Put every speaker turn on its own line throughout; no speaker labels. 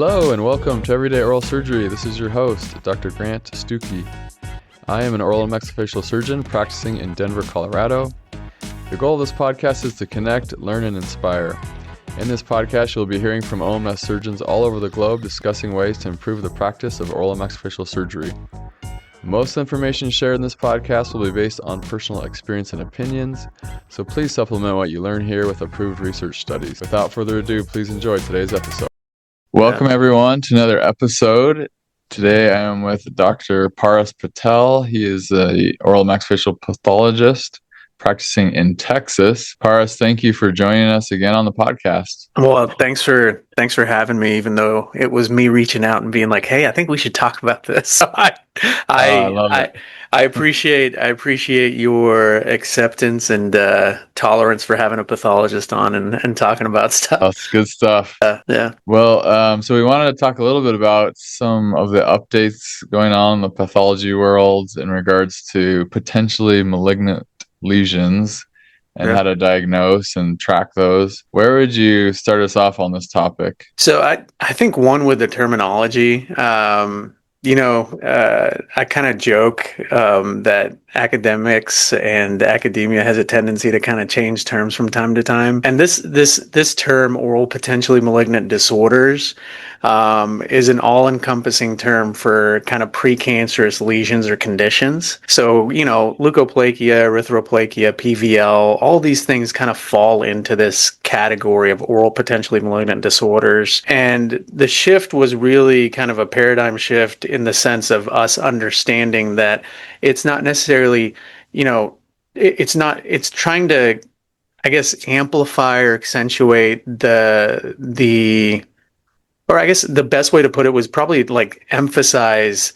Hello and welcome to Everyday Oral Surgery. This is your host, Dr. Grant Stucki. I am an oral and maxillofacial surgeon practicing in Denver, Colorado. The goal of this podcast is to connect, learn, and inspire. In this podcast, you'll be hearing from OMS surgeons all over the globe discussing ways to improve the practice of oral and maxillofacial surgery. Most information shared in this podcast will be based on personal experience and opinions, so please supplement what you learn here with approved research studies. Without further ado, please enjoy today's episode. Welcome everyone to another episode. Today I am with Dr. Paras Patel. He is an oral maxillofacial pathologist practicing in Texas. Paras, thank you for joining us again on the podcast.
Well, thanks for having me, even though it was me reaching out and being like, "Hey, I think we should talk about this." So
I love it.
I appreciate your acceptance and tolerance for having a pathologist on and talking about stuff.
That's good stuff.
Yeah.
Well, so we wanted to talk a little bit about some of the updates going on in the pathology world in regards to potentially malignant lesions and how to diagnose and track those. Where would you start us off on this topic?
So I think one with the terminology, I kind of joke that academics and academia has a tendency to kind of change terms from time to time. And this term, oral potentially malignant disorders, is an all-encompassing term for kind of precancerous lesions or conditions. So, leukoplakia, erythroplakia, PVL, all these things kind of fall into this category of oral potentially malignant disorders. And the shift was really kind of a paradigm shift in the sense of us understanding that it's not necessarily, it's trying to, I guess, amplify or accentuate the best way to put it was probably like emphasize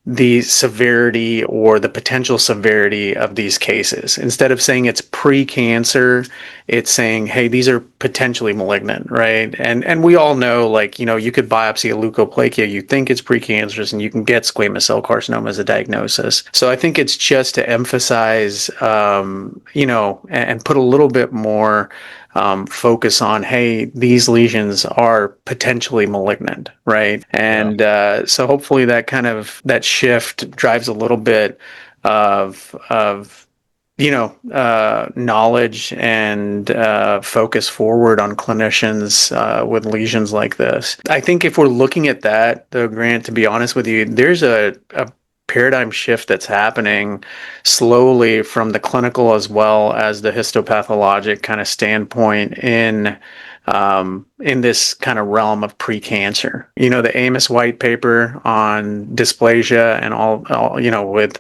the severity or the potential severity of these cases. Instead of saying it's pre-cancer, it's saying, hey, these are potentially malignant, right? And we all know, you could biopsy a leukoplakia, you think it's precancerous, and you can get squamous cell carcinoma as a diagnosis. So I think it's just to emphasize, and put a little bit more focus on, hey, these lesions are potentially malignant, right? And so hopefully that shift drives a little bit of knowledge and focus forward on clinicians with lesions like this. I think if we're looking at that, though, Grant, to be honest with you, there's a paradigm shift that's happening slowly from the clinical as well as the histopathologic kind of standpoint in this kind of realm of precancer. The Amos white paper on dysplasia and all with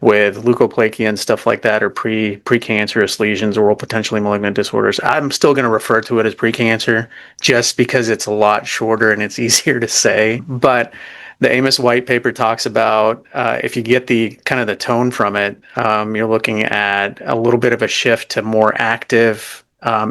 leukoplakia and stuff like that, or precancerous lesions, oral potentially malignant disorders. I'm still going to refer to it as precancer just because it's a lot shorter and it's easier to say. But the Amos white paper talks about, if you get the kind of the tone from it, you're looking at a little bit of a shift to more active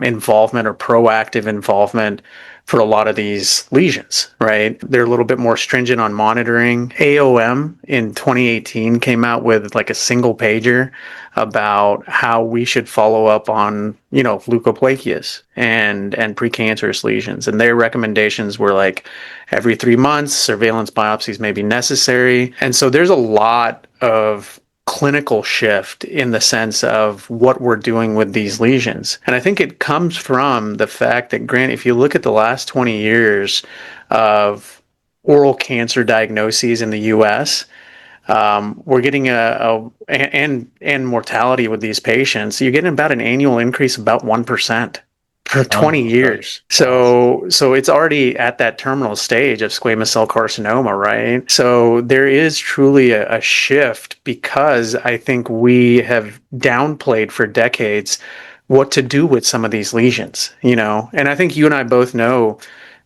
involvement or proactive involvement for a lot of these lesions, right? They're a little bit more stringent on monitoring. AOM in 2018 came out with like a single pager about how we should follow up on, leukoplakias and precancerous lesions. And their recommendations were like every 3 months, surveillance biopsies may be necessary. And so there's a lot of clinical shift in the sense of what we're doing with these lesions. And I think it comes from the fact that, Grant, if you look at the last 20 years of oral cancer diagnoses in the US, we're getting and mortality with these patients. You're getting about an annual increase of about 1%. For 20 years. So it's already at that terminal stage of squamous cell carcinoma, right? So there is truly a shift because I think we have downplayed for decades what to do with some of these lesions, And I think you and I both know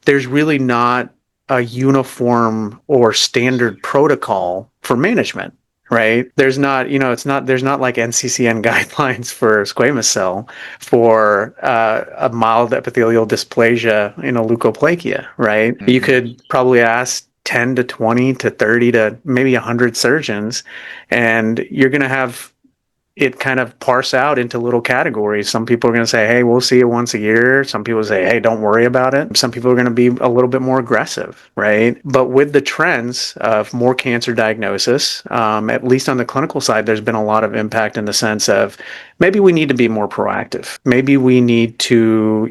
there's really not a uniform or standard protocol for management. Right? There's not, there's not like NCCN guidelines for squamous cell for a mild epithelial dysplasia in a leukoplakia, right? Mm-hmm. You could probably ask 10 to 20 to 30 to maybe 100 surgeons, and you're going to have it kind of parse out into little categories. Some people are going to say, hey, we'll see it once a year. Some people say, hey, don't worry about it. Some people are going to be a little bit more aggressive, right? But with the trends of more cancer diagnosis, at least on the clinical side, there's been a lot of impact in the sense of maybe we need to be more proactive. Maybe we need to,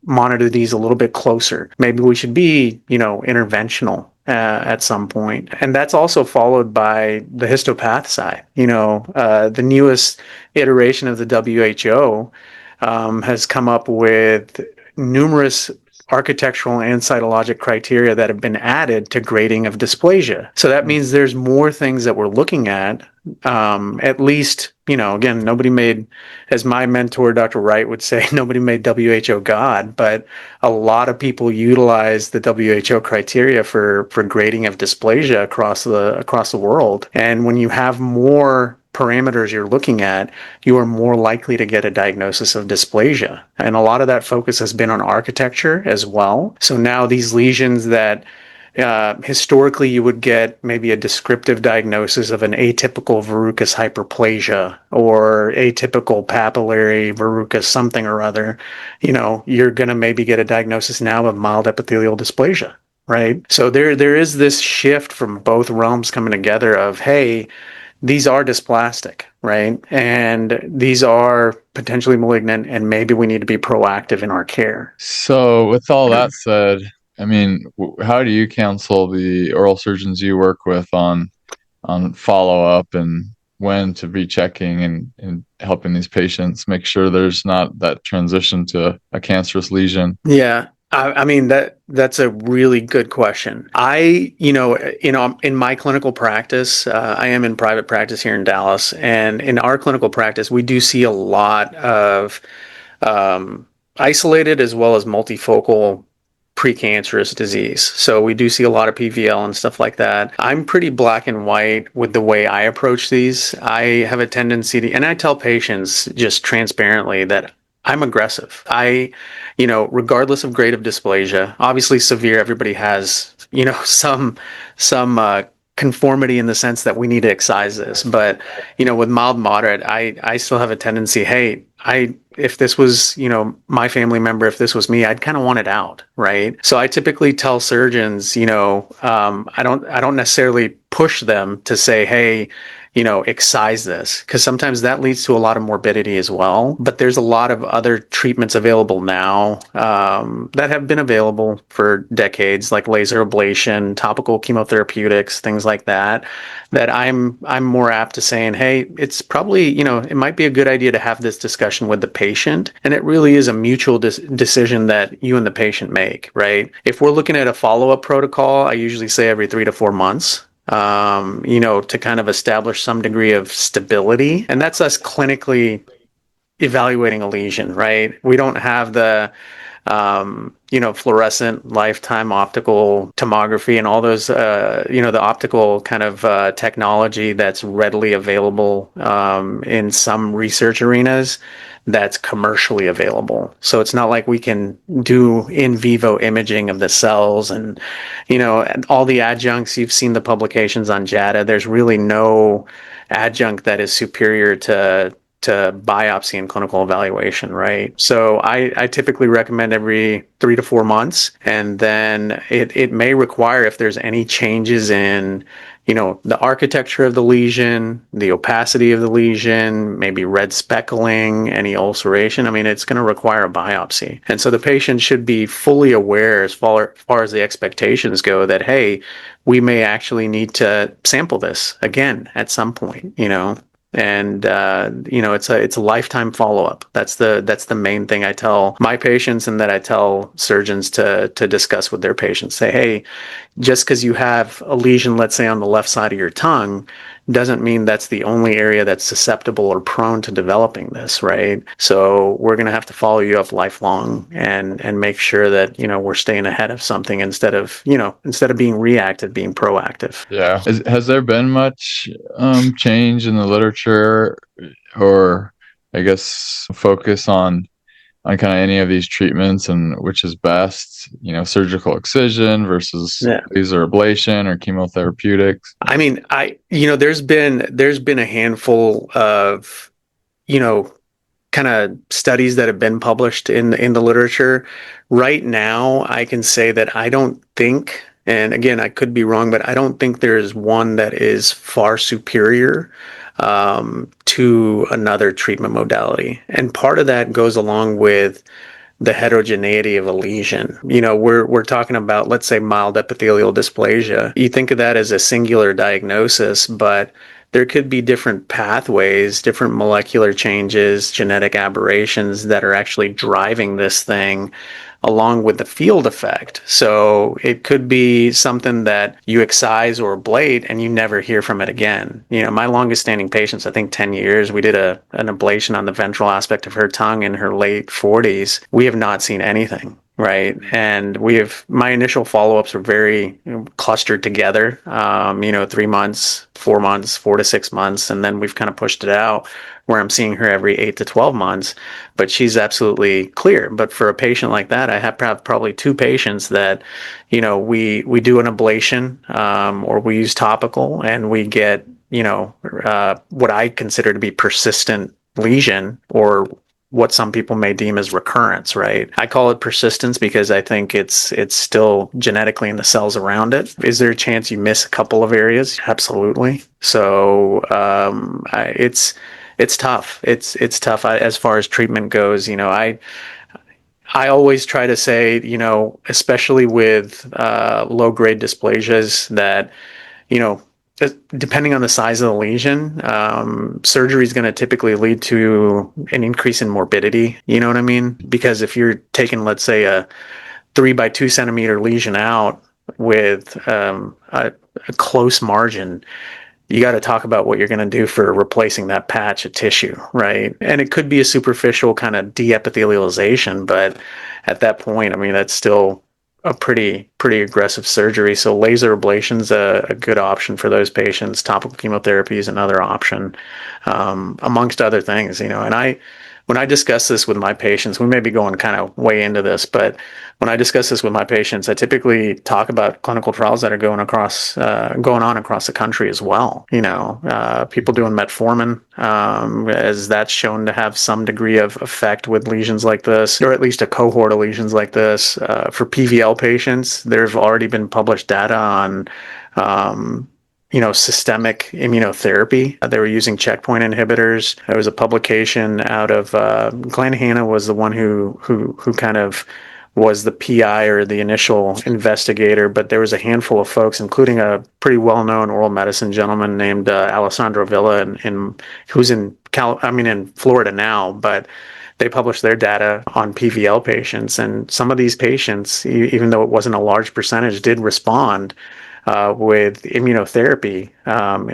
monitor these a little bit closer. Maybe we should be, interventional at some point. And that's also followed by the histopath side. The newest iteration of the WHO has come up with numerous architectural and cytologic criteria that have been added to grading of dysplasia. So that means there's more things that we're looking at least, again, nobody made, as my mentor, Dr. Wright would say, nobody made WHO God, but a lot of people utilize the WHO criteria for grading of dysplasia across the world. And when you have more parameters you're looking at, you are more likely to get a diagnosis of dysplasia. And a lot of that focus has been on architecture as well. So now these lesions that historically you would get maybe a descriptive diagnosis of an atypical verrucous hyperplasia or atypical papillary verrucous something or other, you're going to maybe get a diagnosis now of mild epithelial dysplasia, right? So there is this shift from both realms coming together of, hey, these are dysplastic, right? And these are potentially malignant, and maybe we need to be proactive in our care.
So, with all that said, I mean, how do you counsel the oral surgeons you work with on follow-up and when to be checking and helping these patients make sure there's not that transition to a cancerous lesion?
Yeah. I mean, that's a really good question. In my clinical practice, I am in private practice here in Dallas, and in our clinical practice, we do see a lot of isolated as well as multifocal precancerous disease. So we do see a lot of PVL and stuff like that. I'm pretty black and white with the way I approach these. I have a tendency to, and I tell patients just transparently that I'm aggressive. Regardless of grade of dysplasia, obviously severe, everybody has, some conformity in the sense that we need to excise this. But, with mild, moderate, I still have a tendency, hey, if this was, my family member, if this was me, I'd kind of want it out, right? So I typically tell surgeons, I don't necessarily push them to say, hey, excise this, because sometimes that leads to a lot of morbidity as well. But there's a lot of other treatments available now that have been available for decades, like laser ablation, topical chemotherapeutics, things like that, that I'm more apt to saying, hey, it's probably, it might be a good idea to have this discussion with the patient. And it really is a mutual decision that you and the patient make, right? If we're looking at a follow-up protocol, I usually say every 3 to 4 months. To kind of establish some degree of stability. And that's us clinically evaluating a lesion, right? We don't have the, fluorescent lifetime optical tomography and all those, the optical kind of technology that's readily available in some research arenas that's commercially available. So it's not like we can do in vivo imaging of the cells and, and all the adjuncts. You've seen the publications on JADA. There's really no adjunct that is superior to biopsy and clinical evaluation, right? So I typically recommend every 3 to 4 months. And then it may require, if there's any changes in, the architecture of the lesion, the opacity of the lesion, maybe red speckling, any ulceration, I mean, it's going to require a biopsy. And so the patient should be fully aware as far as the expectations go that, hey, we may actually need to sample this again at some point, And it's a lifetime follow-up. That's the main thing I tell my patients, and that I tell surgeons to discuss with their patients. Say, hey, just because you have a lesion, let's say on the left side of your tongue, doesn't mean that's the only area that's susceptible or prone to developing this, right? So we're going to have to follow you up lifelong and make sure that, we're staying ahead of something instead of being reactive, being proactive.
Yeah. Has there been much change in the literature, or I guess focus on kind of any of these treatments and which is best, surgical excision versus laser ablation or chemotherapeutics?
I mean, there's been a handful of kind of studies that have been published in the literature, right now I can say that I don't think, and again, I could be wrong, but I don't think there is one that is far superior to another treatment modality. And part of that goes along with the heterogeneity of a lesion. We're talking about, let's say, mild epithelial dysplasia. You think of that as a singular diagnosis, but there could be different pathways, different molecular changes, genetic aberrations that are actually driving this thing along with the field effect. So it could be something that you excise or ablate and you never hear from it again. My longest standing patients, I think 10 years, we did an ablation on the ventral aspect of her tongue in her late 40s. We have not seen anything. Right. And my initial follow-ups were very clustered together, 3 months, 4 months, 4 to 6 months. And then we've kind of pushed it out where I'm seeing her every 8 to 12 months, but she's absolutely clear. But for a patient like that, I have probably 2 patients that, we do an ablation, or we use topical and we get, what I consider to be persistent lesion, or what some people may deem as recurrence, right? I call it persistence because I think it's still genetically in the cells around it. Is there a chance you miss a couple of areas? Absolutely. So it's tough. It's tough as far as treatment goes. I always try to say, especially with low grade dysplasias, that depending on the size of the lesion, surgery is going to typically lead to an increase in morbidity. You know what I mean? Because if you're taking, let's say, a 3 by 2 centimeter lesion out with a close margin, you got to talk about what you're going to do for replacing that patch of tissue, right? And it could be a superficial kind of de-epithelialization, but at that point, I mean, that's still a pretty aggressive surgery. So laser ablation's a good option for those patients. Topical chemotherapy is another option, amongst other things. And when I discuss this with my patients, we may be going kind of way into this, but when I discuss this with my patients, I typically talk about clinical trials that are going on across the country as well. People doing metformin, as that's shown to have some degree of effect with lesions like this, or at least a cohort of lesions like this. For PVL patients, there's already been published data on systemic immunotherapy. They were using checkpoint inhibitors. There was a publication out of Glenn Hanna was the one who kind of was the PI or the initial investigator, but there was a handful of folks, including a pretty well-known oral medicine gentleman named Alessandro Villa, who's in Florida now, but they published their data on PVL patients, and some of these patients, even though it wasn't a large percentage, did respond with immunotherapy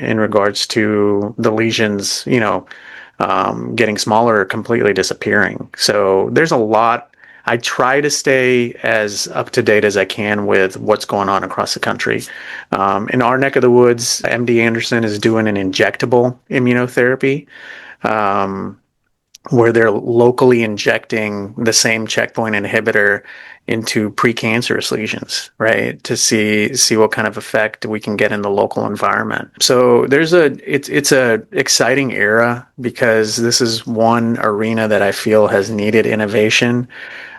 in regards to the lesions, getting smaller or completely disappearing. So there's a lot. I try to stay as up to date as I can with what's going on across the country. In our neck of the woods, MD Anderson is doing an injectable immunotherapy, where they're locally injecting the same checkpoint inhibitor into precancerous lesions, right? To see what kind of effect we can get in the local environment. So it's a exciting era, because this is one arena that I feel has needed innovation,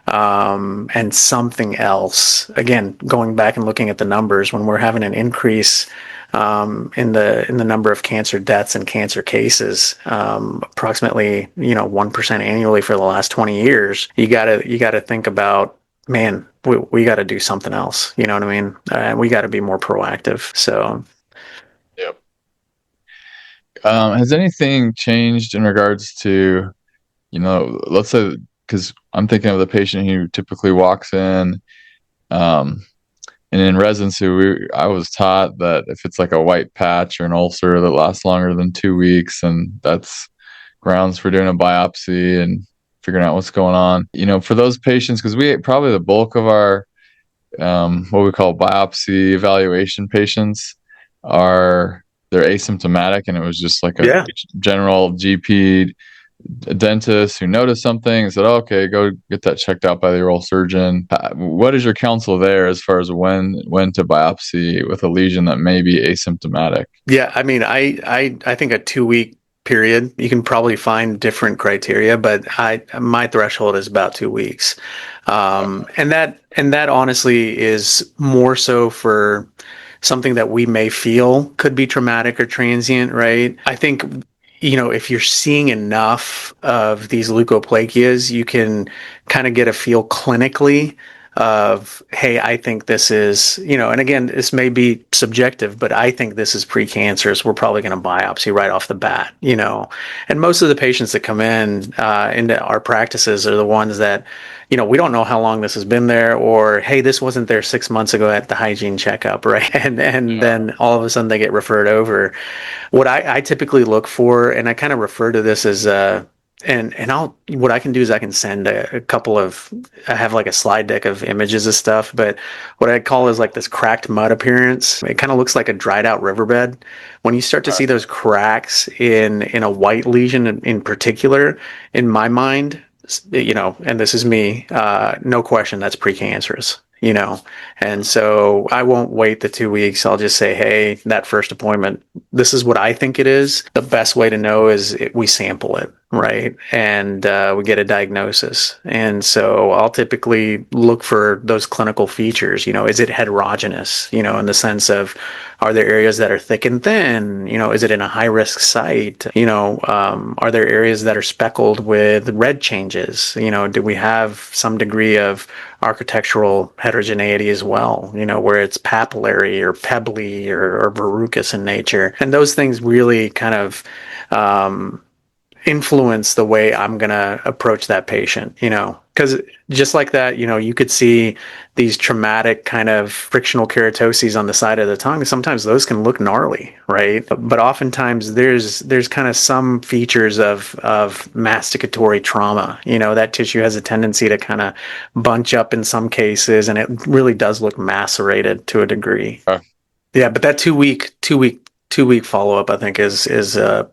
and something else. Again, going back and looking at the numbers, when we're having an increase in the number of cancer deaths and cancer cases, approximately 1% annually for the last 20 years, you gotta think about, man, we got to do something else. You know what I mean? We got to be more proactive. So,
yep. Has anything changed in regards to, let's say, because I'm thinking of the patient who typically walks in, and in residency, I was taught that if it's like a white patch or an ulcer that lasts longer than 2 weeks, and that's grounds for doing a biopsy and figuring out what's going on. For those patients, because we probably the bulk of our what we call biopsy evaluation patients they're asymptomatic, and it was just like a general GP dentist who noticed something and said, oh, okay, go get that checked out by the oral surgeon. What is your counsel there as far as when to biopsy with a lesion that may be asymptomatic?
Yeah, I mean, I think a 2-week period. You can probably find different criteria, but my threshold is about 2 weeks. And that honestly is more so for something that we may feel could be traumatic or transient, right? I think, if you're seeing enough of these leukoplakias, you can kind of get a feel clinically of, hey, I think this is, and again, this may be subjective, but I think this is precancerous. We're probably going to biopsy right off the bat, and most of the patients that come in into our practices are the ones that, we don't know how long this has been there, or, hey, this wasn't there 6 months ago at the hygiene checkup, right? And then all of a sudden they get referred over. What I typically look for, and I kind of refer to this as, what I can do is I can send a couple of, I have like a slide deck of images of stuff, but what I call is like this cracked mud appearance. It kind of looks like a dried out riverbed. When you start to see those cracks in a white lesion in particular, in my mind, and this is me, no question, that's precancerous. And so I won't wait the 2 weeks. I'll just say, hey, that first appointment, this is what I think it is. The best way to know is we sample it, right? And we get a diagnosis. And so I'll typically look for those clinical features. Is it heterogeneous, in the sense of, are there areas that are thick and thin? Is it in a high risk site? Are there areas that are speckled with red changes? Do we have some degree of architectural heterogeneity as well, where it's papillary or pebbly or verrucous in nature? And those things really kind of influence the way I'm going to approach that patient, because just like that, you could see these traumatic kind of frictional keratoses on the side of the tongue. Sometimes those can look gnarly, right? But oftentimes there's kind of some features of masticatory trauma. That tissue has a tendency to kind of bunch up in some cases, and it really does look macerated to a degree. Yeah, but that two week follow up, I think, is a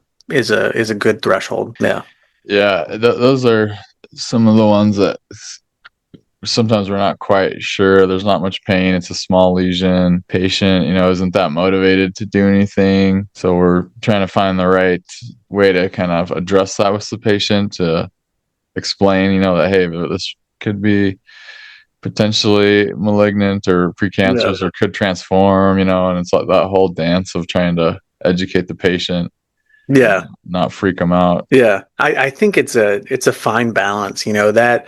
good threshold.
Yeah, those are some of the ones that sometimes we're not quite sure. There's not much pain. It's a small lesion. Patient, isn't that motivated to do anything. So we're trying to find the right way to kind of address that with the patient, to explain, that, hey, this could be potentially malignant or precancerous, or could transform, and it's like that whole dance of trying to educate the patient.
Yeah.
Not freak them out.
Yeah. I think it's a fine balance, that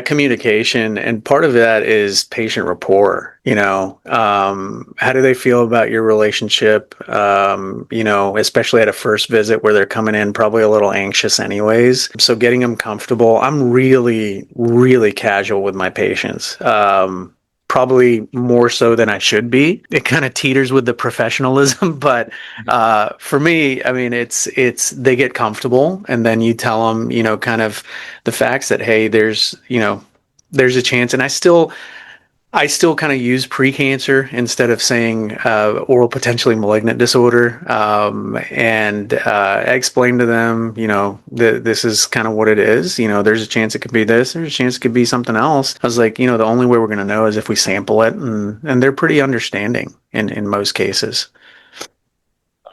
communication, and part of that is patient rapport. How do they feel about your relationship? Especially at a first visit where they're coming in probably a little anxious anyways. So getting them comfortable. I'm really, really casual with my patients. Probably more so than I should be. It kind of teeters with the professionalism, but for me, I mean, it's they get comfortable, and then you tell them, kind of the facts that, hey, there's a chance, and I still kind of use precancer instead of saying oral potentially malignant disorder, and I explain to them, this is kind of what it is. There's a chance it could be this. There's a chance it could be something else. I was like, the only way we're going to know is if we sample it, and they're pretty understanding in most cases.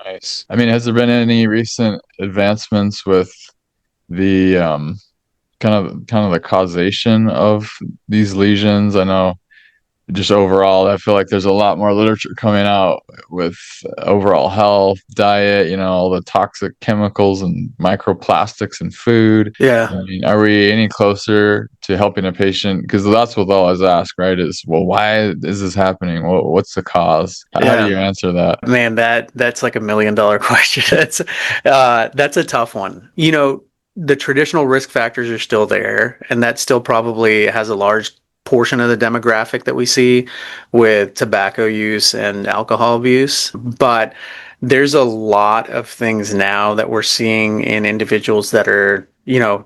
Nice. I mean, has there been any recent advancements with the kind of the causation of these lesions? I know, just overall, I feel like there's a lot more literature coming out with overall health, diet, all the toxic chemicals and microplastics in food.
Yeah.
I mean, are we any closer to helping a patient? Because that's what they'll always ask, right? Is, well, why is this happening? What's the cause? How do you answer that?
Man, that's like $1 million question. That's a tough one. The traditional risk factors are still there, and that still probably has a large portion of the demographic that we see with tobacco use and alcohol abuse. But there's a lot of things now that we're seeing in individuals that are,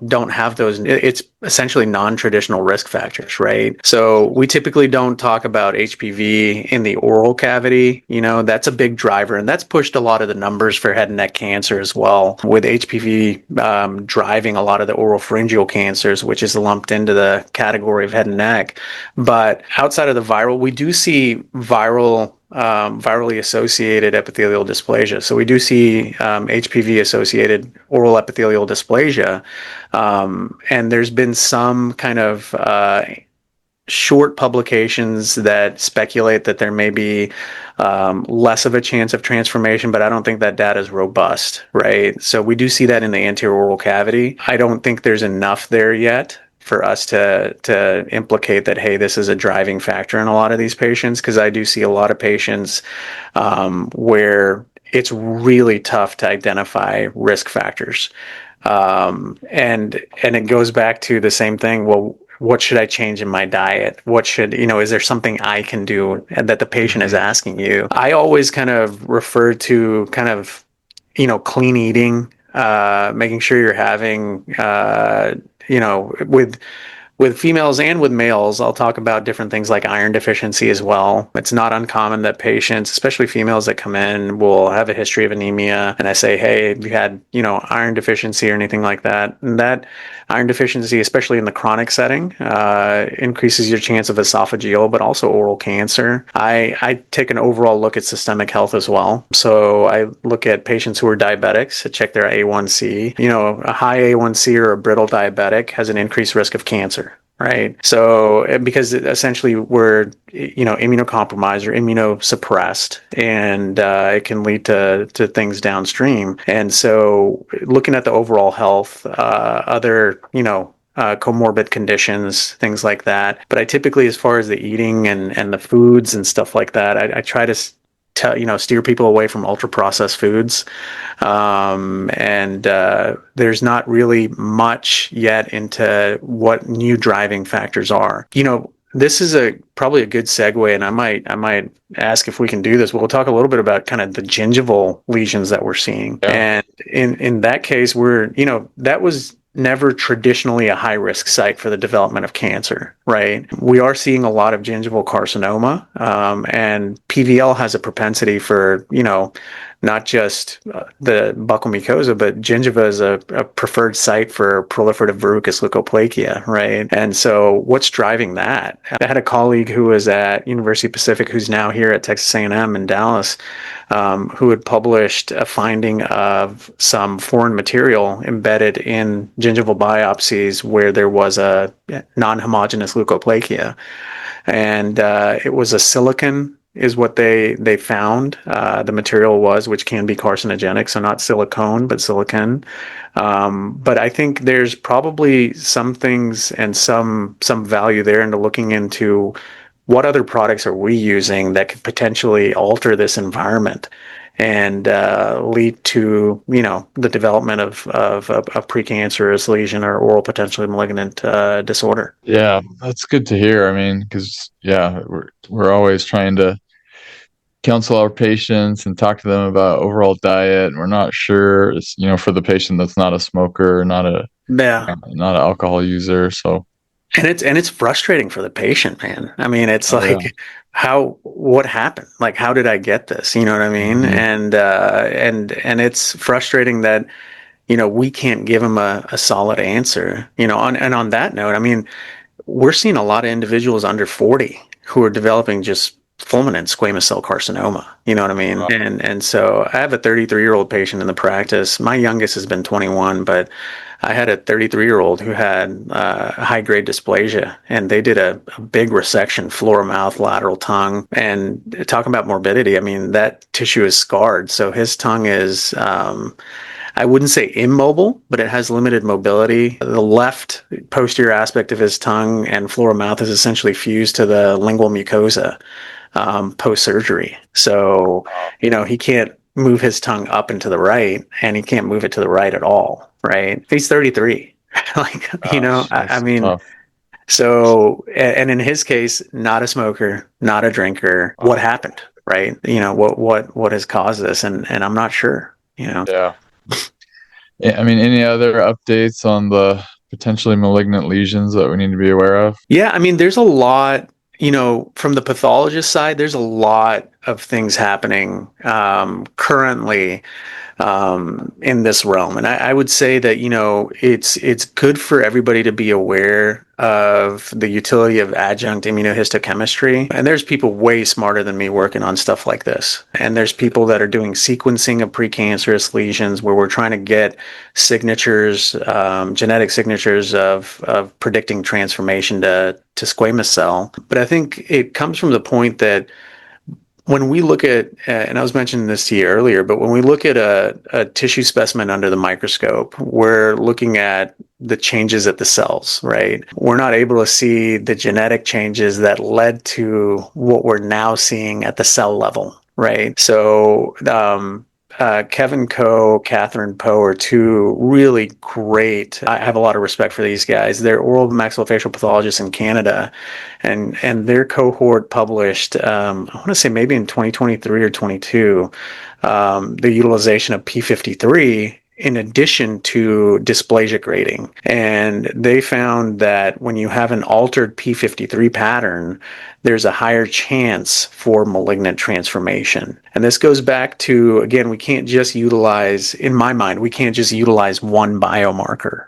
don't have those. It's essentially non-traditional risk factors, right? So we typically don't talk about HPV in the oral cavity. That's a big driver, and that's pushed a lot of the numbers for head and neck cancer as well, with HPV driving a lot of the oropharyngeal cancers, which is lumped into the category of head and neck. But outside of the viral, we do see viral virally associated epithelial dysplasia. So we do see HPV associated oral epithelial dysplasia. And there's been some kind of short publications that speculate that there may be less of a chance of transformation, but I don't think that data is robust, right? So we do see that in the anterior oral cavity. I don't think there's enough there yet for us to implicate that, hey, this is a driving factor in a lot of these patients, because I do see a lot of patients where it's really tough to identify risk factors. And it goes back to the same thing. Well, what should I change in my diet? What should, is there something I can do that the patient is asking you? I always kind of refer to kind of, clean eating, making sure you're having, with females and with males, I'll talk about different things like iron deficiency as well. It's not uncommon that patients, especially females that come in, will have a history of anemia. And I say, hey, have you had, iron deficiency or anything like that? And that iron deficiency, especially in the chronic setting, increases your chance of esophageal, but also oral cancer. I take an overall look at systemic health as well. So I look at patients who are diabetics to check their A1C. A high A1C or a brittle diabetic has an increased risk of cancer. Right. So because essentially we're, immunocompromised or immunosuppressed, and it can lead to things downstream. And so looking at the overall health, other, comorbid conditions, things like that. But I typically, as far as the eating and the foods and stuff like that, I try to steer people away from ultra processed foods. There's not really much yet into what new driving factors are. This is probably a good segue, and I might ask if we can do this. We'll talk a little bit about kind of the gingival lesions that we're seeing. Yeah. And in that case, that was never traditionally a high-risk site for the development of cancer, right? We are seeing a lot of gingival carcinoma, and PVL has a propensity for, not just the buccal mucosa, but gingiva is a preferred site for proliferative verrucous leukoplakia, right? And so what's driving that? I had a colleague who was at University Pacific, who's now here at Texas A&M in Dallas, who had published a finding of some foreign material embedded in gingival biopsies where there was a non-homogeneous leukoplakia. And it was a silicon is what they found. The material was, which can be carcinogenic, so not silicone, but silicon. But I think there's probably some things and some value there into looking into what other products are we using that could potentially alter this environment and lead to, the development of a precancerous lesion or oral potentially malignant disorder.
Yeah, that's good to hear. I mean, because we're always trying to counsel our patients and talk to them about overall diet, and we're not sure, for the patient that's not a smoker, not an alcohol user. So,
and it's frustrating for the patient, man. I mean, it's what happened? Like, how did I get this? You know what I mean? Mm-hmm. And it's frustrating that, we can't give them a solid answer, on that note, I mean, we're seeing a lot of individuals under 40 who are developing just fulminant squamous cell carcinoma. You know what I mean? Wow. And so I have a 33-year-old patient in the practice. My youngest has been 21, but I had a 33-year-old who had high-grade dysplasia, and they did a big resection, floor, mouth, lateral tongue. And talking about morbidity, I mean, that tissue is scarred. So his tongue is, I wouldn't say immobile, but it has limited mobility. The left posterior aspect of his tongue and floor, mouth is essentially fused to the lingual mucosa post-surgery. So, he can't move his tongue up and to the right, and he can't move it to the right at all, right? He's 33. I mean, tough. So, and in his case, not a smoker, not a drinker. What happened, right? What has caused this? And I'm not sure,
Yeah. I mean, any other updates on the potentially malignant lesions that we need to be aware of?
Yeah, I mean, there's a lot, from the pathologist side, there's a lot of things happening currently in this realm. And I would say that, it's good for everybody to be aware of of the utility of adjunct immunohistochemistry. And there's people way smarter than me working on stuff like this. And there's people that are doing sequencing of precancerous lesions where we're trying to get signatures, genetic signatures of predicting transformation to squamous cell. But I think it comes from the point that when we look at, and I was mentioning this to you earlier, but when we look at a tissue specimen under the microscope, we're looking at the changes at the cells, right? We're not able to see the genetic changes that led to what we're now seeing at the cell level, right? So, Kevin Coe, Catherine Poe are two really great. I have a lot of respect for these guys. They're oral maxillofacial pathologists in Canada, and their cohort published, I want to say maybe in 2023 or 22, the utilization of P53 in addition to dysplasia grading. And they found that when you have an altered P53 pattern, there's a higher chance for malignant transformation. And this goes back to, again, we can't just utilize, in my mind, we can't just utilize one biomarker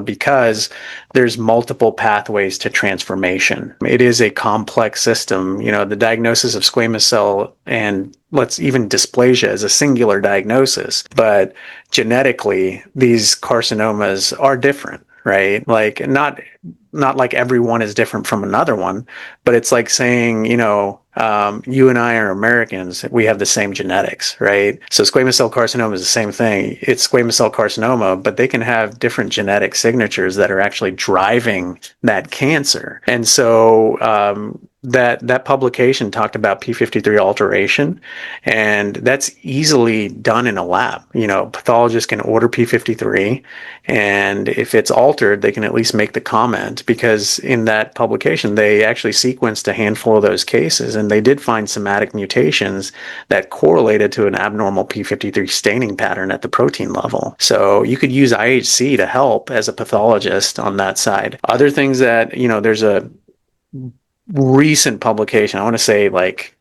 because there's multiple pathways to transformation. It is a complex system. You know, the diagnosis of squamous cell and even dysplasia is a singular diagnosis, but genetically, these carcinomas are different, right? Like not like everyone is different from another one, but it's like saying, you and I are Americans. We have the same genetics, right? So squamous cell carcinoma is the same thing. It's squamous cell carcinoma, but they can have different genetic signatures that are actually driving that cancer. And so, that publication talked about P53 alteration, and that's easily done in a lab. Pathologists can order P53, and if it's altered, they can at least make the comment, because in that publication, they actually sequenced a handful of those cases, and they did find somatic mutations that correlated to an abnormal P53 staining pattern at the protein level. So you could use IHC to help as a pathologist on that side. Other things that, there's a recent publication, I want to say like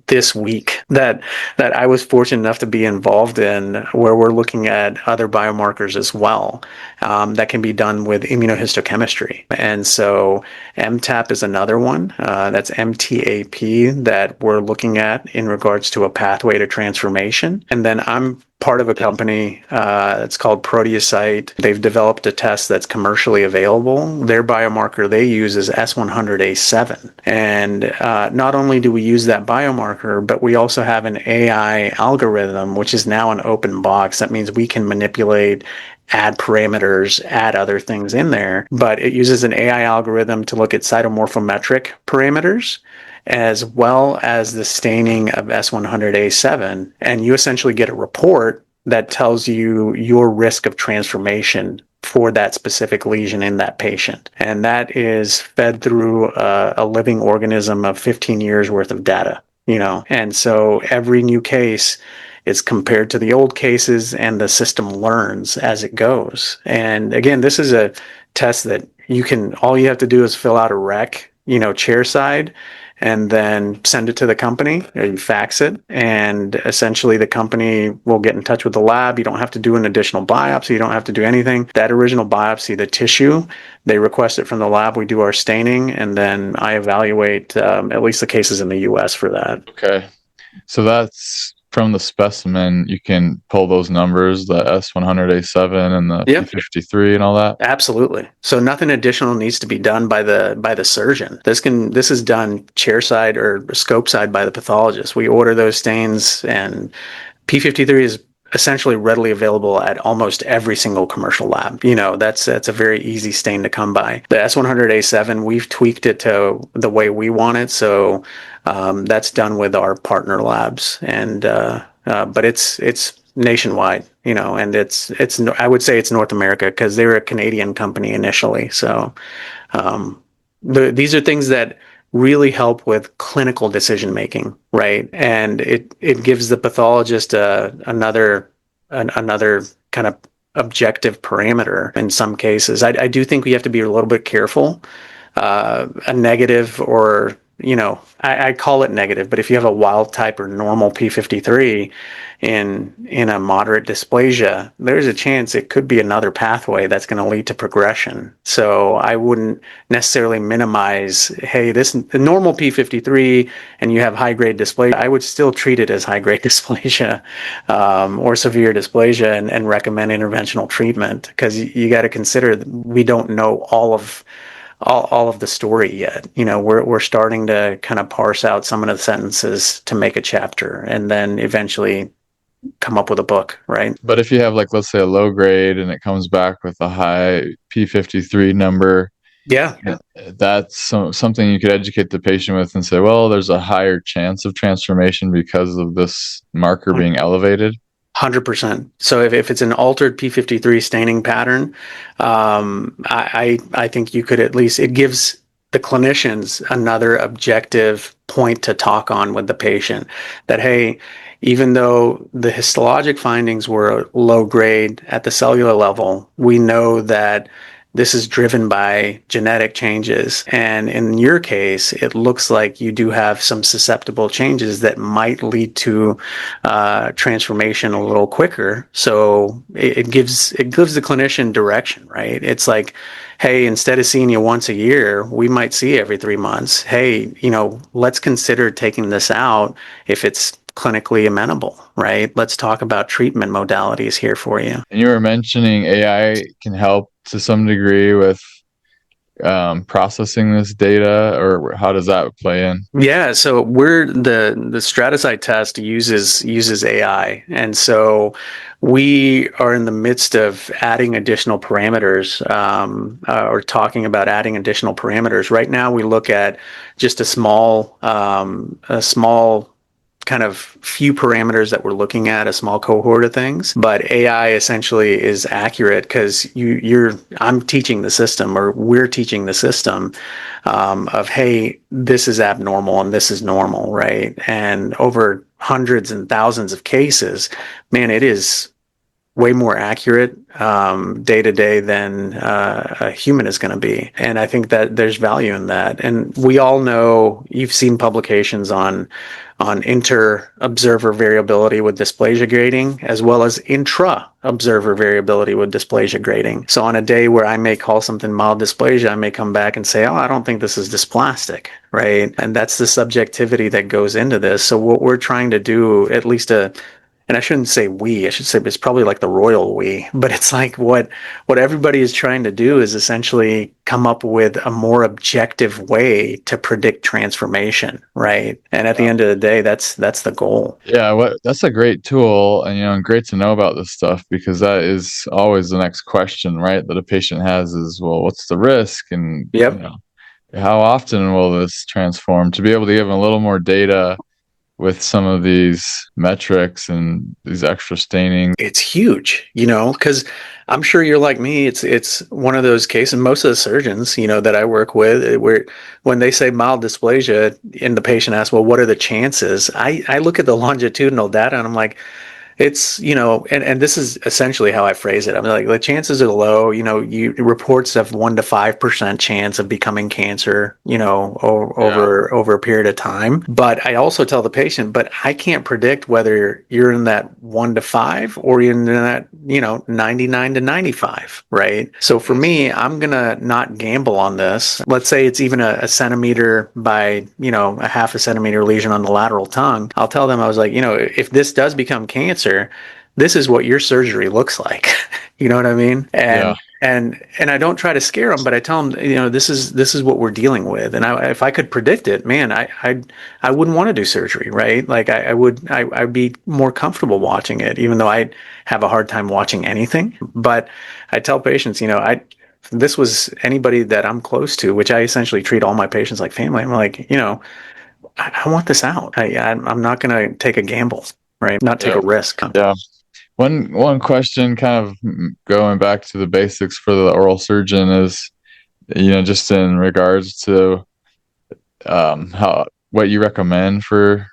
this week, that I was fortunate enough to be involved in, where we're looking at other biomarkers as well, that can be done with immunohistochemistry. And so MTAP is another one, that's MTAP, that we're looking at in regards to a pathway to transformation. And then I'm part of a company that's called Proteocyte. They've developed a test that's commercially available. Their biomarker they use is S100A7. And not only do we use that biomarker, but we also have an AI algorithm, which is now an open box. That means we can manipulate, add parameters, add other things in there. But it uses an AI algorithm to look at cytomorphometric parameters, as well as the staining of S100A7. And you essentially get a report that tells you your risk of transformation for that specific lesion in that patient. And that is fed through a living organism of 15 years worth of data, And so every new case is compared to the old cases, and the system learns as it goes. And again, this is a test that all you have to do is fill out a rec, chair side, and then send it to the company, or you fax it, and essentially the company will get in touch with the lab. You don't have to do an additional biopsy. You don't have to do anything. That original biopsy, the tissue, they request it from the lab. We do our staining, and then I evaluate at least the cases in the U.S. for that.
Okay. So that's from the specimen, you can pull those numbers, the S100A7 and the P53 and all that?
Absolutely. So nothing additional needs to be done by the surgeon. This is done chairside or scope side by the pathologist. We order those stains, and P53 is essentially readily available at almost every single commercial lab. That's a very easy stain to come by. The S100A7, we've tweaked it to the way we want it. So that's done with our partner labs, and but it's nationwide, and it's I would say it's North America, because they were a Canadian company initially. So these are things that really help with clinical decision making, right? And it gives the pathologist another kind of objective parameter in some cases. I do think we have to be a little bit careful. A negative or I call it negative, but if you have a wild type or normal P53 in a moderate dysplasia, there's a chance it could be another pathway that's going to lead to progression. So I wouldn't necessarily minimize, hey, this the normal P53 and you have high grade dysplasia. I would still treat it as high grade dysplasia or severe dysplasia and recommend interventional treatment, because you got to consider we don't know all of the story yet. We're starting to kind of parse out some of the sentences to make a chapter, and then eventually come up with a book, right?
But if you have, like, let's say a low grade and it comes back with a high P53 number,
Yeah.
that's something you could educate the patient with and say, well, there's a higher chance of transformation because of this marker being elevated.
100%. So if it's an altered P53 staining pattern, I think you could at least, it gives the clinicians another objective point to talk on with the patient, that, hey, even though the histologic findings were low grade at the cellular level, we know that this is driven by genetic changes. And in your case, it looks like you do have some susceptible changes that might lead to transformation a little quicker. So it gives the clinician direction, right? It's like, hey, instead of seeing you once a year, we might see you every 3 months. Hey, let's consider taking this out if it's clinically amenable, right? Let's talk about treatment modalities here for you.
And you were mentioning AI can help to some degree with processing this data, or how does that play in?
Yeah, so we're the Stratasite test uses AI, and so we are in the midst of adding additional parameters, or talking about adding additional parameters. Right now, we look at just a small kind of few parameters that we're looking at, a small cohort of things, but AI essentially is accurate because I'm teaching the system, or we're teaching the system, of, hey, this is abnormal and this is normal, right? And over hundreds and thousands of cases, man, it is way more accurate day to day than a human is going to be. And I think that there's value in that. And we all know, you've seen publications on inter-observer variability with dysplasia grading, as well as intra-observer variability with dysplasia grading. So on a day where I may call something mild dysplasia, I may come back and say, oh, I don't think this is dysplastic, right? And that's the subjectivity that goes into this. So what we're trying to do, at least and I shouldn't say we, I should say it's probably like the royal we, but it's like what everybody is trying to do is essentially come up with a more objective way to predict transformation, right? And at the end of the day, that's the goal.
Yeah, that's a great tool, and great to know about this stuff, because that is always the next question, right? That a patient has is, well, what's the risk, and
Yep.
How often will this transform? To be able to give them a little more data with some of these metrics and these extra staining.
It's huge, because I'm sure you're like me. It's one of those cases. Most of the surgeons, that I work with, where when they say mild dysplasia and the patient asks, well, what are the chances? I look at the longitudinal data and I'm like, it's, and this is essentially how I phrase it. I'm like, the chances are low. Reports of 1% to 5% chance of becoming cancer, over a period of time. But I also tell the patient, but I can't predict whether you're in that 1 to 5 or you're in that, 99 to 95, right? So for me, I'm gonna not gamble on this. Let's say it's even a centimeter by, a half a centimeter lesion on the lateral tongue. I'll tell them, I was like, if this does become cancer, this is what your surgery looks like. You know what I mean? And I don't try to scare them, but I tell them, this is what we're dealing with. And if I could predict it, man, I wouldn't want to do surgery, right? Like I'd be more comfortable watching it, even though I have a hard time watching anything. But I tell patients, this was anybody that I'm close to, which I essentially treat all my patients like family. I'm like, I want this out. I'm not going to take a gamble, right? Not take a risk.
Yeah. One question, kind of going back to the basics for the oral surgeon, is, just in regards to what you recommend for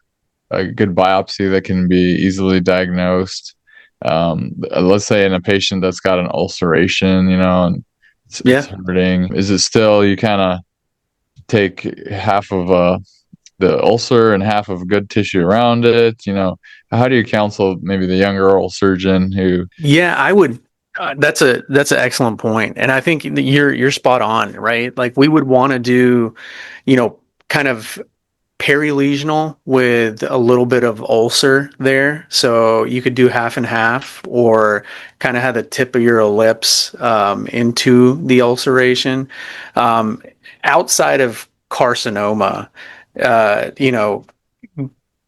a good biopsy that can be easily diagnosed. Let's say in a patient that's got an ulceration, and it's hurting. Is it still, you kind of take half of a the ulcer and half of good tissue around it? How do you counsel maybe the younger oral surgeon who?
Yeah, I would. That's an excellent point, and I think that you're spot on, right? Like we would want to do, kind of perilesional with a little bit of ulcer there. So you could do half and half, or kind of have the tip of your ellipse into the ulceration. Outside of carcinoma,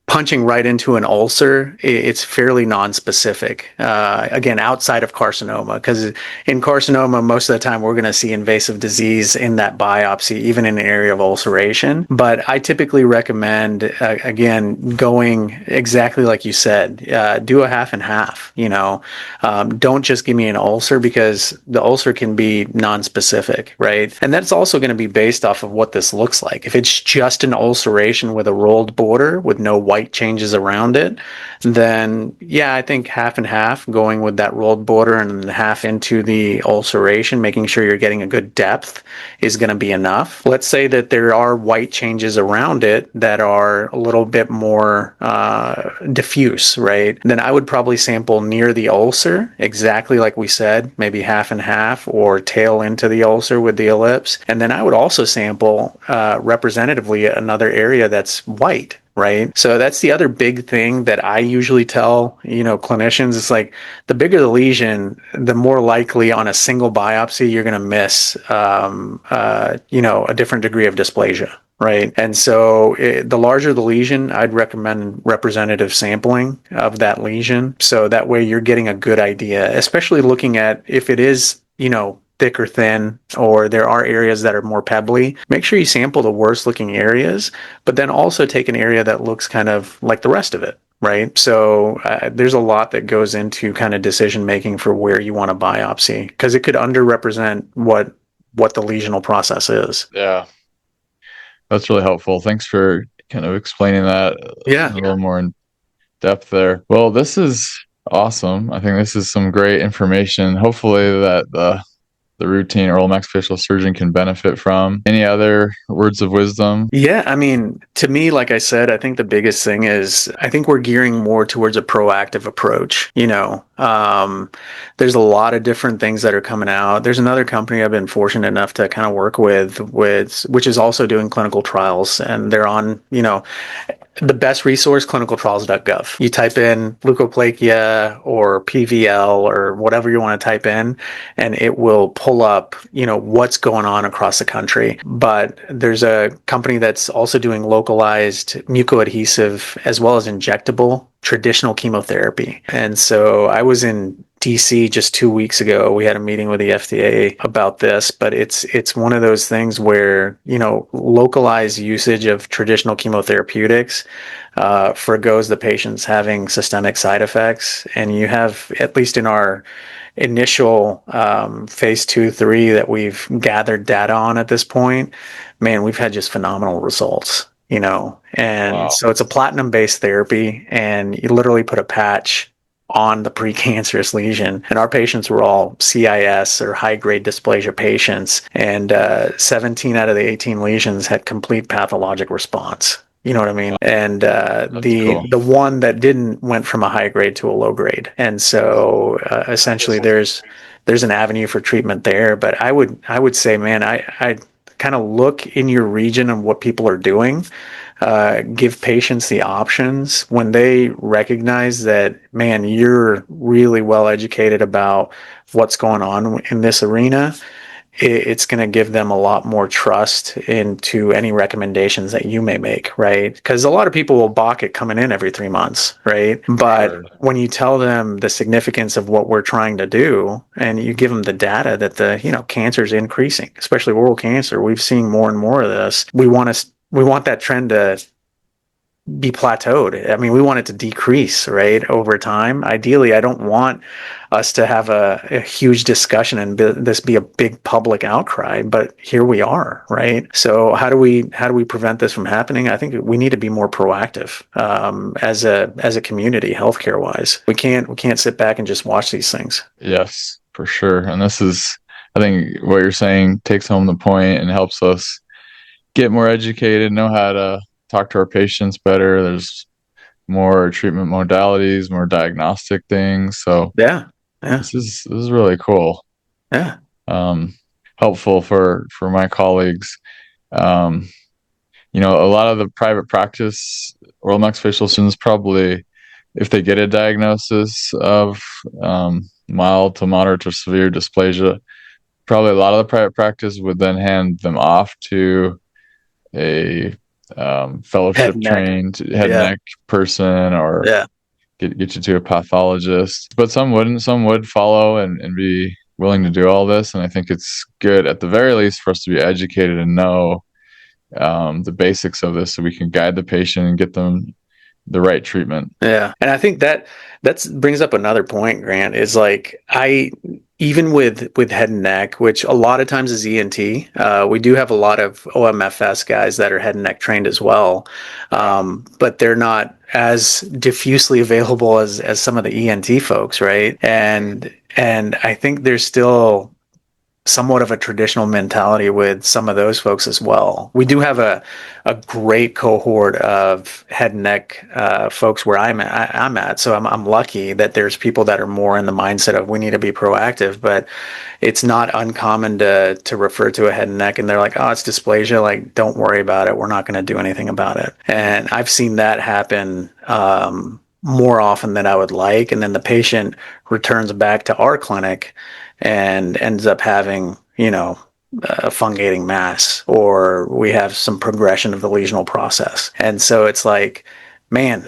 punching right into an ulcer, it's fairly non-specific. Again, outside of carcinoma, because in carcinoma, most of the time we're going to see invasive disease in that biopsy, even in an area of ulceration. But I typically recommend, again, going exactly like you said, do a half and half. Don't just give me an ulcer, because the ulcer can be non-specific, right? And that's also going to be based off of what this looks like. If it's just an ulceration with a rolled border with no white changes around it, then yeah, I think half and half, going with that rolled border and then half into the ulceration, making sure you're getting a good depth, is going to be enough. Let's say that there are white changes around it that are a little bit more diffuse, right? Then I would probably sample near the ulcer, exactly like we said, maybe half and half, or tail into the ulcer with the ellipse. And then I would also sample representatively another area that's white. Right. So that's the other big thing that I usually tell, clinicians. It's like, the bigger the lesion, the more likely on a single biopsy you're going to miss, a different degree of dysplasia. Right. And so the larger the lesion, I'd recommend representative sampling of that lesion. So that way you're getting a good idea, especially looking at if it is, thick or thin, or there are areas that are more pebbly. Make sure you sample the worst looking areas, but then also take an area that looks kind of like the rest of it, right? So there's a lot that goes into kind of decision making for where you want to biopsy, because it could underrepresent what the lesional process is.
Yeah, that's really helpful. Thanks for kind of explaining that a little more in depth there. Well, this is awesome. I think this is some great information. Hopefully that the routine oral maxillofacial surgeon can benefit from. Any other words of wisdom?
Yeah, I mean, to me, like I said, I think the biggest thing is, I think we're gearing more towards a proactive approach. There's a lot of different things that are coming out. There's another company I've been fortunate enough to kind of work with, which is also doing clinical trials, and they're on, the best resource, clinicaltrials.gov. You type in leukoplakia or PVL or whatever you want to type in, and it will pull up, what's going on across the country. But there's a company that's also doing localized mucoadhesive as well as injectable traditional chemotherapy. And so I was in DC just 2 weeks ago. We had a meeting with the FDA about this, but it's one of those things where, localized usage of traditional chemotherapeutics forgoes the patients having systemic side effects. And you have, at least in our initial phase 2-3 that we've gathered data on at this point, man, we've had just phenomenal results. And wow. So it's a platinum-based therapy, and you literally put a patch on the precancerous lesion. And our patients were all CIS or high-grade dysplasia patients, and 17 out of the 18 lesions had complete pathologic response. You know what I mean? And the one that didn't went from a high grade to a low grade. And so essentially there's an avenue for treatment there. But I would say, man, I kind of look in your region and what people are doing. Give patients the options when they recognize that, man, you're really well educated about what's going on in this arena. It's going to give them a lot more trust into any recommendations that you may make, right? Because a lot of people will balk at coming in every 3 months, right? But when you tell them the significance of what we're trying to do, and you give them the data that the cancer is increasing, especially oral cancer, we've seen more and more of this. We want that trend to be plateaued. I mean, we want it to decrease, right, over time. Ideally, I don't want us to have a huge discussion and this be a big public outcry, but here we are, right? So how do we prevent this from happening? I think we need to be more proactive as a community, healthcare wise. We can't sit back and just watch these things.
Yes, for sure. And this is, I think what you're saying takes home the point and helps us get more educated, know how to talk to our patients better. There's more treatment modalities, more diagnostic things. So
Yeah. Yeah.
this is really cool.
Yeah.
Um, helpful for my colleagues. Um, a lot of the private practice oral maxillofacial surgeons probably, if they get a diagnosis of mild to moderate to severe dysplasia, probably a lot of the private practice would then hand them off to a
Head
fellowship
and neck.
trained head and
Yeah.
neck person, or
Yeah.
get you to a pathologist. But some wouldn't. Some would follow and be willing to do all this. And I think it's good, at the very least, for us to be educated and know the basics of this, so we can guide the patient and get them the right treatment.
Yeah. And I think that brings up another point, Grant, is like even with head and neck, which a lot of times is ENT, we do have a lot of OMFS guys that are head and neck trained as well. But they're not as diffusely available as some of the ENT folks, right? And I think there's still somewhat of a traditional mentality with some of those folks as well. We do have a great cohort of head and neck folks where I'm at. So I'm lucky that there's people that are more in the mindset of we need to be proactive, but it's not uncommon to refer to a head and neck and they're like, oh, it's dysplasia. Like, don't worry about it. We're not going to do anything about it. And I've seen that happen more often than I would like. And then the patient returns back to our clinic and ends up having, a fungating mass, or we have some progression of the lesional process. And so it's like, man,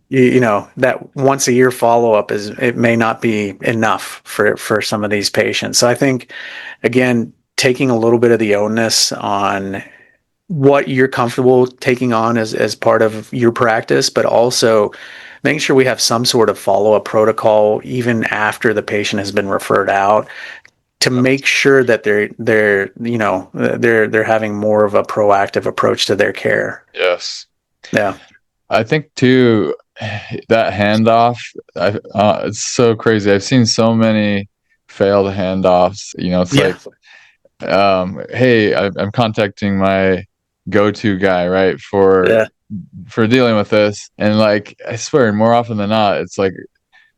Yeah.
That once a year follow-up it may not be enough for some of these patients. So I think, again, taking a little bit of the onus on what you're comfortable taking on as part of your practice, but also making sure we have some sort of follow-up protocol even after the patient has been referred out, to make sure that they're having more of a proactive approach to their care.
Yes.
Yeah.
I think too, that handoff, it's so crazy. I've seen so many failed handoffs. It's
Yeah.
like, hey, I'm contacting my go-to guy, right,
Yeah.
for dealing with this, and like, I swear, more often than not, it's like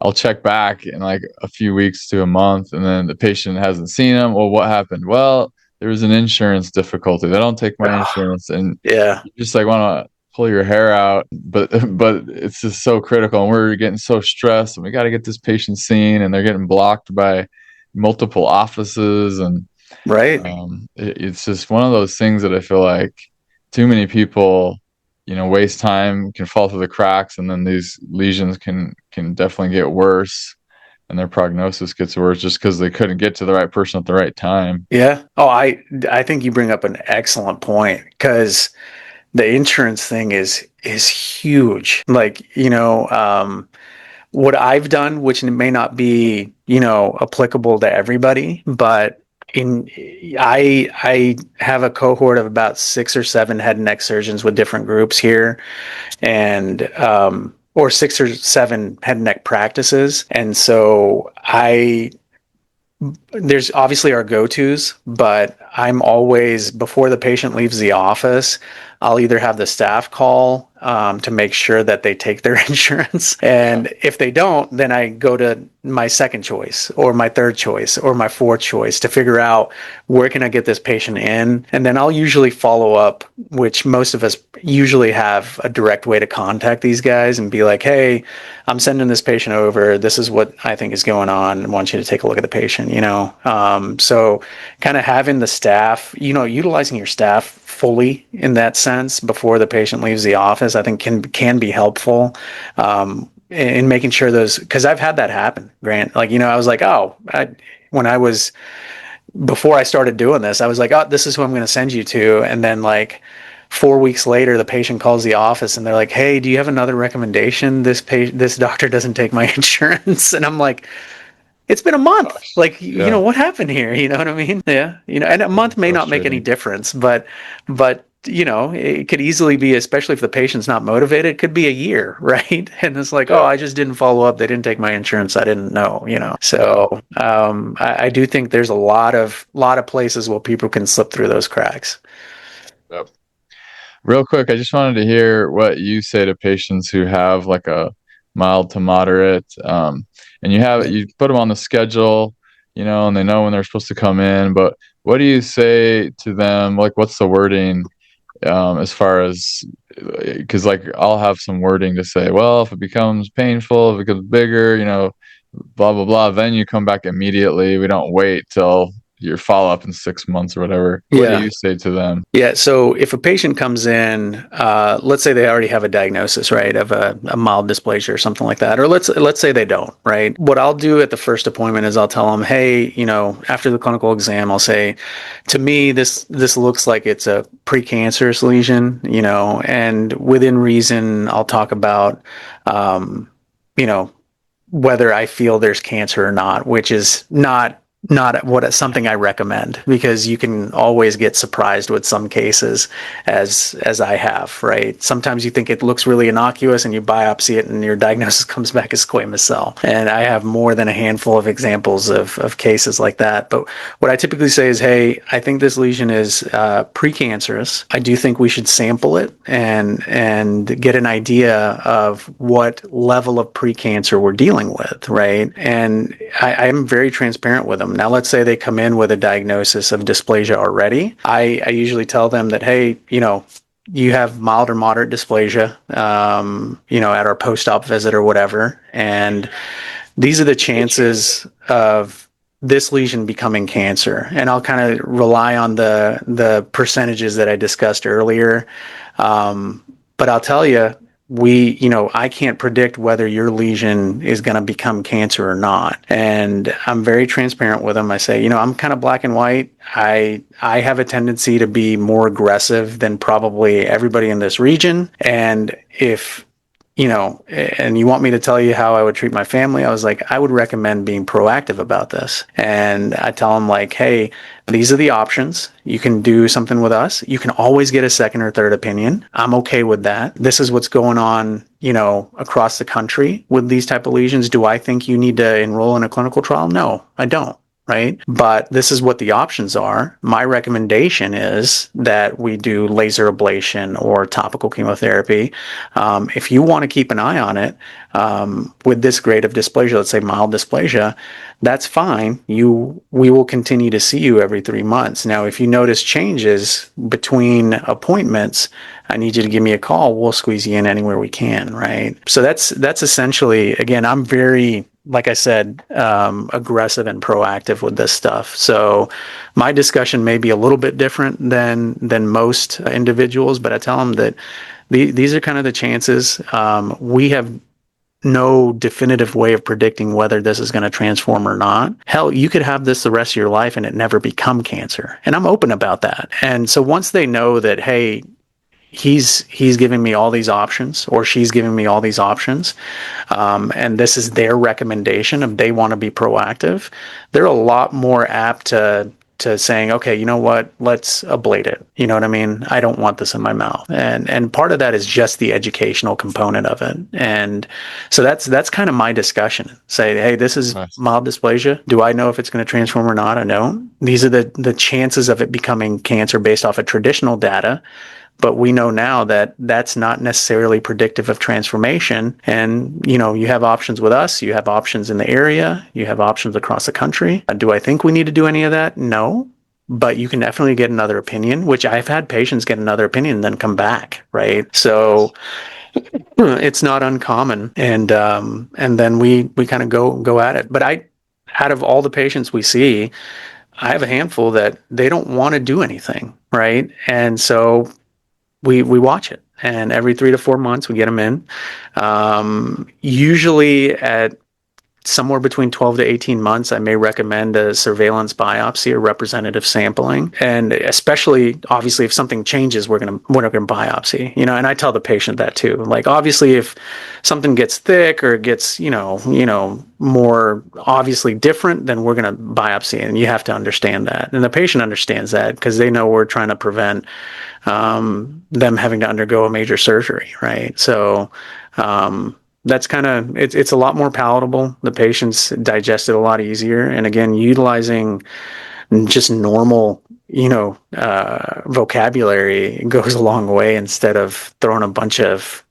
I'll check back in like a few weeks to a month, and then the patient hasn't seen him. Well, what happened? Well, there was an insurance difficulty. They don't take my insurance, and
Yeah.
you just like want to pull your hair out, but it's just so critical, and we're getting so stressed, and we got to get this patient seen, and they're getting blocked by multiple offices, and
Right.
it's just one of those things that I feel like too many people, waste time, can fall through the cracks, and then these lesions can definitely get worse, and their prognosis gets worse just because they couldn't get to the right person at the right time.
Yeah. Oh, I think you bring up an excellent point, because the insurance thing is huge. Like, what I've done, which may not be, applicable to everybody, but in I have a cohort of about 6 or 7 head and neck surgeons with different groups here, and or 6 or 7 head and neck practices. And so there's obviously our go-tos, but I'm always, before the patient leaves the office, I'll either have the staff call to make sure that they take their insurance. And if they don't, then I go to my second choice or my third choice or my fourth choice to figure out where can I get this patient in. And then I'll usually follow up, which most of us usually have a direct way to contact these guys and be like, hey, I'm sending this patient over. This is what I think is going on. I want you to take a look at the patient, So kind of having the staff, utilizing your staff fully in that sense before the patient leaves the office, I think can be helpful in making sure because I've had that happen, Grant. Like, I was like, before I started doing this, I was like, oh, this is who I'm going to send you to. And then like 4 weeks later, the patient calls the office and they're like, hey, do you have another recommendation? This doctor doesn't take my insurance. And I'm like, it's been a month.
Gosh.
Like,
Yeah.
what happened here? You know what I mean? Yeah. And a month may not make any
Frustrating.
difference, but it could easily be, especially if the patient's not motivated, it could be a year, right? And it's like, oh,
Yeah.
I just didn't follow up. They didn't take my insurance. I didn't know. So I do think there's a lot of places where people can slip through those cracks.
Yep. Real quick, I just wanted to hear what you say to patients who have like a mild to moderate, and you put them on the schedule, and they know when they're supposed to come in. But what do you say to them? Like, what's the wording, as far as, because like I'll have some wording to say, well, if it becomes painful, if it becomes bigger, blah blah blah, then you come back immediately. We don't wait till your follow up in 6 months or whatever. What do
Yeah.
you say to them?
Yeah. So if a patient comes in, let's say they already have a diagnosis, right, of a mild dysplasia or something like that, or let's say they don't, right? What I'll do at the first appointment is I'll tell them, hey, after the clinical exam, I'll say, to me, this looks like it's a precancerous lesion, and within reason, I'll talk about, you know, whether I feel there's cancer or not, which is not what something I recommend, because you can always get surprised with some cases, as I have, right? Sometimes you think it looks really innocuous and you biopsy it and your diagnosis comes back as squamous cell. And I have more than a handful of examples of cases like that. But what I typically say is, hey, I think this lesion is precancerous. I do think we should sample it and get an idea of what level of precancer we're dealing with, right? And I am very transparent with them. Now, let's say they come in with a diagnosis of dysplasia already. I usually tell them that, hey, you have mild or moderate dysplasia, at our post-op visit or whatever. And these are the chances of this lesion becoming cancer. And I'll kind of rely on the percentages that I discussed earlier. But I'll tell you, I can't predict whether your lesion is going to become cancer or not. And I'm very transparent with them. I say, I'm kind of black and white. I have a tendency to be more aggressive than probably everybody in this region. And if and you want me to tell you how I would treat my family, I was like, I would recommend being proactive about this. And I tell them, like, hey, these are the options. You can do something with us. You can always get a second or third opinion. I'm okay with that. This is what's going on, across the country with these type of lesions. Do I think you need to enroll in a clinical trial? No, I don't. Right? But this is what the options are. My recommendation is that we do laser ablation or topical chemotherapy. If you want to keep an eye on it, with this grade of dysplasia, let's say mild dysplasia, that's fine. We will continue to see you every 3 months. Now, if you notice changes between appointments, I need you to give me a call. We'll squeeze you in anywhere we can, right? So that's essentially, again, I'm very, like I said, aggressive and proactive with this stuff. So my discussion may be a little bit different than most individuals, but I tell them that these are kind of the chances. We have no definitive way of predicting whether this is going to transform or not. Hell, you could have this the rest of your life and it never become cancer. And I'm open about that. And so once they know that, hey, he's giving me all these options, or she's giving me all these options, and this is their recommendation if they want to be proactive, they're a lot more apt to saying, okay, you know what, let's ablate it. You know what I mean? I don't want this in my mouth. And part of that is just the educational component of it. And so that's kind of my discussion. Say, hey, this is
Nice.
mild dysplasia. Do I know if it's going to transform or not? I don't. These are the chances of it becoming cancer based off of traditional data. But we know now that that's not necessarily predictive of transformation. And, you have options with us. You have options in the area. You have options across the country. Do I think we need to do any of that? No. But you can definitely get another opinion, which I've had patients get another opinion and then come back, right? So it's not uncommon. And then we kind of go at it. But out of all the patients we see, I have a handful that they don't want to do anything, right? And so we watch it, and every 3 to 4 months we get them in. Usually at somewhere between 12 to 18 months, I may recommend a surveillance biopsy or representative sampling. And especially, obviously, if something changes, we're not going to biopsy, and I tell the patient that too. Like, obviously, if something gets thick or gets, more obviously different, then we're going to biopsy, and you have to understand that. And the patient understands that because they know we're trying to prevent them having to undergo a major surgery, right? So, that's kind of, it's a lot more palatable. The patients digest it a lot easier. And again, utilizing just normal, vocabulary goes a long way instead of throwing a bunch of,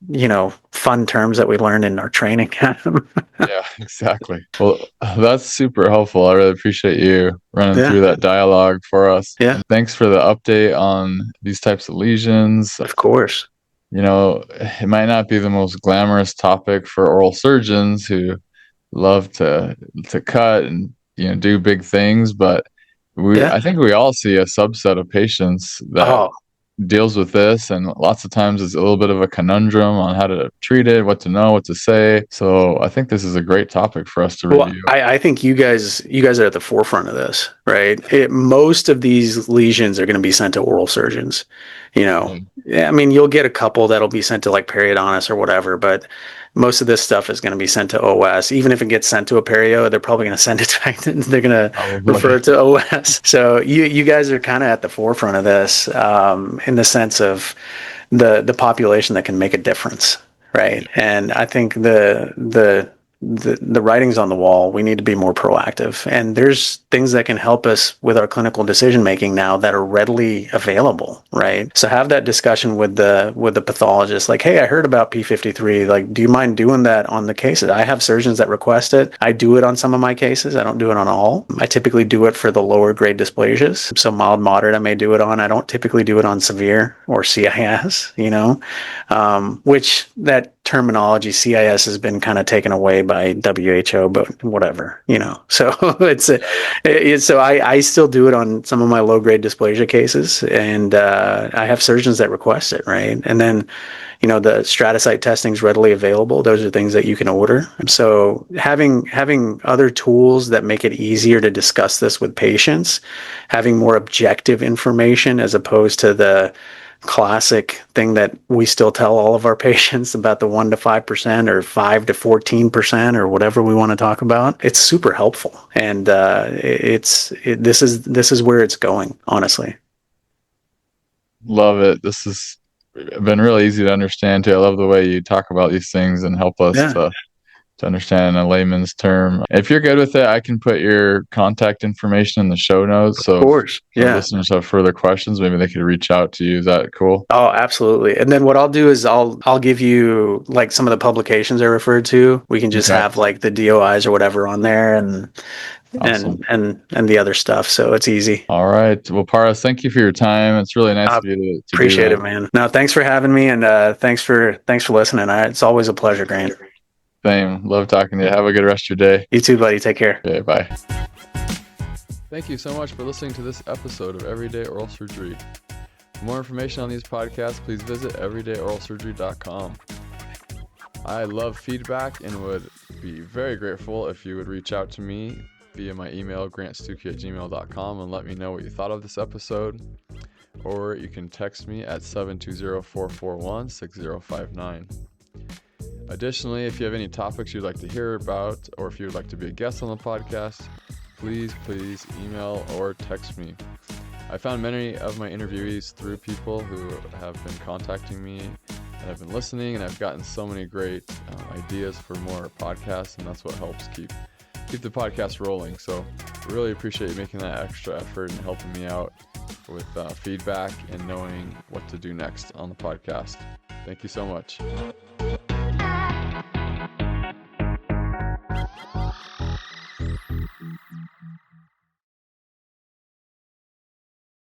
fun terms that we learned in our training at them.
Yeah, exactly. Well, that's super helpful. I really appreciate you running
Yeah.
through that dialogue for us.
Yeah.
And thanks for the update on these types of lesions.
Of course.
It might not be the most glamorous topic for oral surgeons who love to cut and do big things, but
Yeah.
I think we all see a subset of patients that
Oh,
deals with this, and lots of times it's a little bit of a conundrum on how to treat it, what to know, what to say. So I think this is a great topic for us to
well,
review.
I think you guys are at the forefront of this, right? Most of these lesions are going to be sent to oral surgeons. Yeah, I mean, you'll get a couple that'll be sent to like periodontists or whatever, but most of this stuff is going to be sent to OS. Even if it gets sent to a perio, they're probably going to send it back. They're going to refer it to OS. So you guys are kind of at the forefront of this, in the sense of the population that can make a difference, right? And I think the writing's on the wall. We need to be more proactive, and there's things that can help us with our clinical decision making now that are readily available, right? So have that discussion with the pathologist, like, hey, I heard about P53, like, do you mind doing that on the cases? I have surgeons that request it. I do it on some of my cases. I don't do it on all. I typically do it for the lower grade dysplasias, so mild, moderate I may do it on. I don't typically do it on severe or CIS, which that terminology CIS has been kind of taken away by WHO, but whatever, So so I still do it on some of my low grade dysplasia cases, and I have surgeons that request it, right? And then, the stratocyte testing is readily available. Those are things that you can order. So having other tools that make it easier to discuss this with patients, having more objective information as opposed to the classic thing that we still tell all of our patients about the 1 to 5% or 5 to 14% or whatever we want to talk about. It's super helpful, and this is where it's going, honestly.
Love it. This has been really easy to understand too. I love the way you talk about these things and help us
Yeah,
to understand in a layman's term. If you're good with it, I can put your contact information in the show notes.
of
So
course.
if
Yeah.
listeners have further questions, maybe they could reach out to you. Is that cool?
Oh, absolutely. And then what I'll do is I'll give you like some of the publications I referred to. We can just
Okay.
have like the DOIs or whatever on there, and
Awesome.
and the other stuff. So it's easy.
All right. Well, Paras, thank you for your time. It's really nice
I
of you to do
appreciate
that.
it, man. No, thanks for having me, and thanks for listening. It's always a pleasure, Grant.
Same. Love talking to you. Have a good rest of your day.
You too, buddy. Take care.
Okay, bye. Thank you so much for listening to this episode of Everyday Oral Surgery. For more information on these podcasts, please visit everydayOralSurgery.com. I love feedback and would be very grateful if you would reach out to me via my email, grantstucki@gmail.com, and let me know what you thought of this episode. Or you can text me at 720-441-6059. Additionally, if you have any topics you'd like to hear about, or if you would like to be a guest on the podcast, please email or text me. I found many of my interviewees through people who have been contacting me and have been listening, and I've gotten so many great ideas for more podcasts, and that's what helps keep the podcast rolling. So I really appreciate you making that extra effort and helping me out with feedback and knowing what to do next on the podcast. Thank you so much.